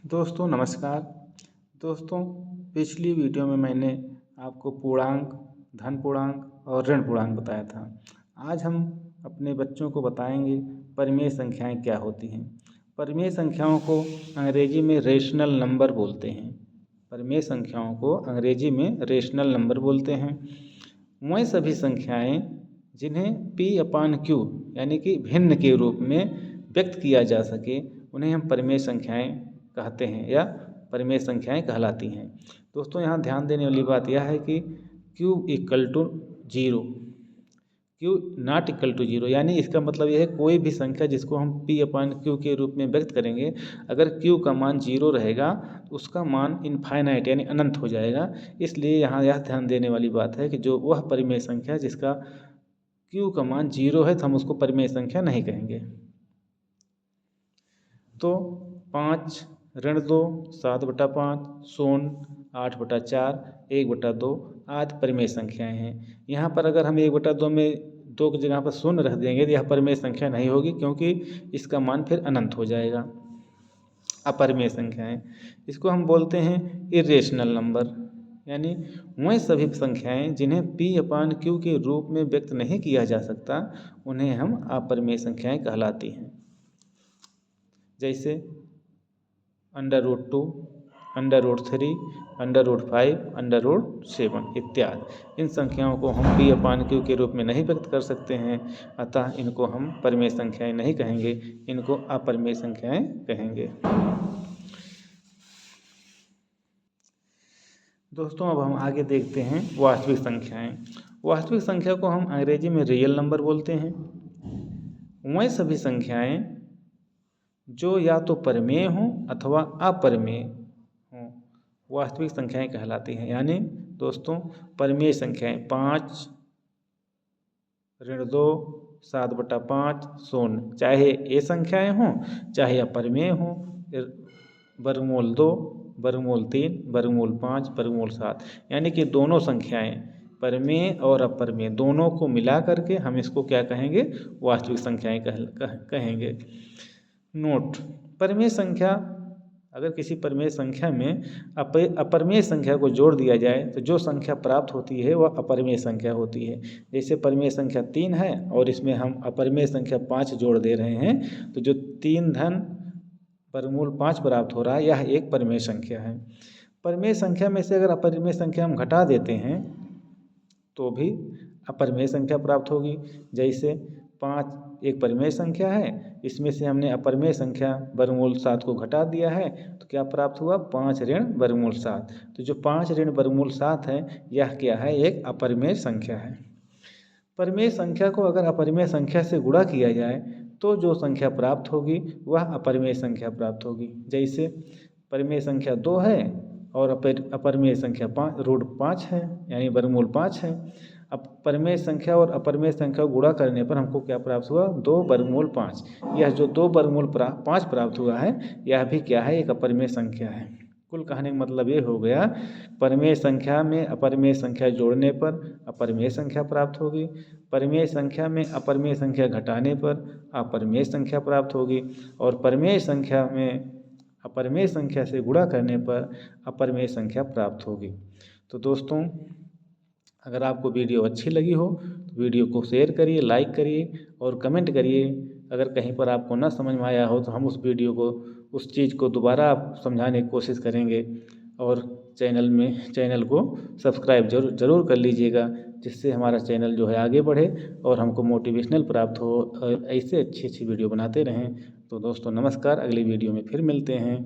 दोस्तों नमस्कार। दोस्तों पिछली वीडियो में मैंने आपको पूर्णांक, धन पूर्णांक और ऋण पूर्णांक बताया था। आज हम अपने बच्चों को बताएंगे परिमेय संख्याएं क्या होती हैं। परिमेय संख्याओं को अंग्रेजी में रेशनल नंबर बोलते हैं। परिमेय संख्याओं को अंग्रेजी में रेशनल नंबर बोलते हैं। वह सभी संख्याएं जिन्हें P/Q यानी कि भिन्न के रूप में व्यक्त किया जा सके उन्हें हम परिमेय संख्याएं कहते हैं या परिमेय संख्याएं कहलाती हैं। दोस्तों यहाँ ध्यान देने वाली बात यह है कि Q = 0, Q ≠ 0 यानी इसका मतलब यह है कोई भी संख्या जिसको हम P/Q के रूप में व्यक्त करेंगे, अगर Q का मान 0 रहेगा तो उसका मान इनफाइनाइट यानी अनंत हो जाएगा। इसलिए यहाँ यह ध्यान देने वाली बात है कि जो वह परिमेय संख्या जिसका Q का मान 0 है तो हम उसको परिमेय संख्या नहीं कहेंगे। तो 5 ऋण 2 7/5 शून्य 8/4 1/2 आदि परिमेय संख्याएं हैं। यहाँ पर अगर हम 1/2 में 2 की जगह पर शून्य रख देंगे तो यह परिमेय संख्या नहीं होगी, क्योंकि इसका मान फिर अनंत हो जाएगा। अपरिमेय संख्याएं इसको हम बोलते हैं इरेशनल नंबर, यानी वह सभी संख्याएं जिन्हें P/Q के रूप में व्यक्त नहीं किया जा सकता उन्हें हम अपरिमेय संख्याएं कहलाती हैं। जैसे √2, √3, √5, √7 इत्यादि। इन संख्याओं को हम P/Q के रूप में नहीं व्यक्त कर सकते हैं, अतः इनको हम परिमेय संख्याएं नहीं कहेंगे, इनको अपरिमेय संख्याएं कहेंगे। दोस्तों अब हम आगे देखते हैं वास्तविक संख्याएं। वास्तविक संख्या को हम अंग्रेजी में रियल नंबर बोलते हैं। वह सभी संख्याएं जो या तो परिमेय हों अथवा अपरिमेय हों वास्तविक संख्याएं कहलाती हैं। यानी दोस्तों परिमेय संख्याएं 5 ऋण 2 7/5 शून्य, चाहे ये संख्याएं हों चाहे अपरिमेय हों, वर्गमूल 2 वर्गमूल 3 वर्गमूल 5 वर्गमूल 7, यानी कि दोनों संख्याएं परिमेय और अपरिमेय दोनों को मिला करके हम इसको क्या कहेंगे, वास्तविक संख्याएं कहेंगे। नोट: परिमेय संख्या, अगर किसी परिमेय संख्या में अपरिमेय संख्या को जोड़ दिया जाए तो जो संख्या प्राप्त होती है वह अपरिमेय संख्या होती है। जैसे परिमेय संख्या 3 है और इसमें हम अपरिमेय संख्या 5 जोड़ दे रहे हैं, तो जो 3 धन वर्गमूल 5 प्राप्त हो रहा है यह एक परिमेय संख्या है। परिमेय संख्या में से अगर अपरिमेय संख्या हम घटा देते हैं तो भी अपरिमेय संख्या प्राप्त होगी। जैसे 5 एक परिमेय संख्या है, इसमें से हमने अपरिमेय संख्या वर्गमूल 7 को घटा दिया है तो क्या प्राप्त हुआ, 5 ऋण वर्गमूल 7। तो जो 5 ऋण वर्गमूल 7 है यह क्या है, एक अपरिमेय संख्या है। परिमेय संख्या को अगर अपरिमेय संख्या से गुणा किया जाए तो जो संख्या प्राप्त होगी वह अपरिमेय संख्या प्राप्त होगी। जैसे परिमेय संख्या 2 है और अपरिमेय संख्या √5 है यानी वर्गमूल 5 है। अब परिमेय संख्या और अपरिमेय संख्या को गुणा करने पर हमको क्या प्राप्त हुआ, 2 वर्गमूल 5। यह जो 2 वर्गमूल 5 प्राप्त हुआ है यह भी क्या है, एक अपरिमेय संख्या है। कुल कहने का मतलब ये हो गया, परिमेय संख्या में अपरिमेय संख्या जोड़ने पर अपरिमेय संख्या प्राप्त होगी, परिमेय संख्या में अपरिमेय संख्या घटाने पर अपरिमेय संख्या प्राप्त होगी, और परिमेय संख्या में अपरिमेय संख्या से गुणा करने पर अपरिमेय संख्या प्राप्त होगी। तो दोस्तों अगर आपको वीडियो अच्छी लगी हो तो वीडियो को शेयर करिए, लाइक करिए और कमेंट करिए। अगर कहीं पर आपको न समझ में आया हो तो हम उस वीडियो को, उस चीज़ को दोबारा समझाने की कोशिश करेंगे। और चैनल को सब्सक्राइब ज़रूर कर लीजिएगा, जिससे हमारा चैनल जो है आगे बढ़े और हमको मोटिवेशनल प्राप्त हो और ऐसे अच्छी वीडियो बनाते रहें। तो दोस्तों नमस्कार, अगली वीडियो में फिर मिलते हैं।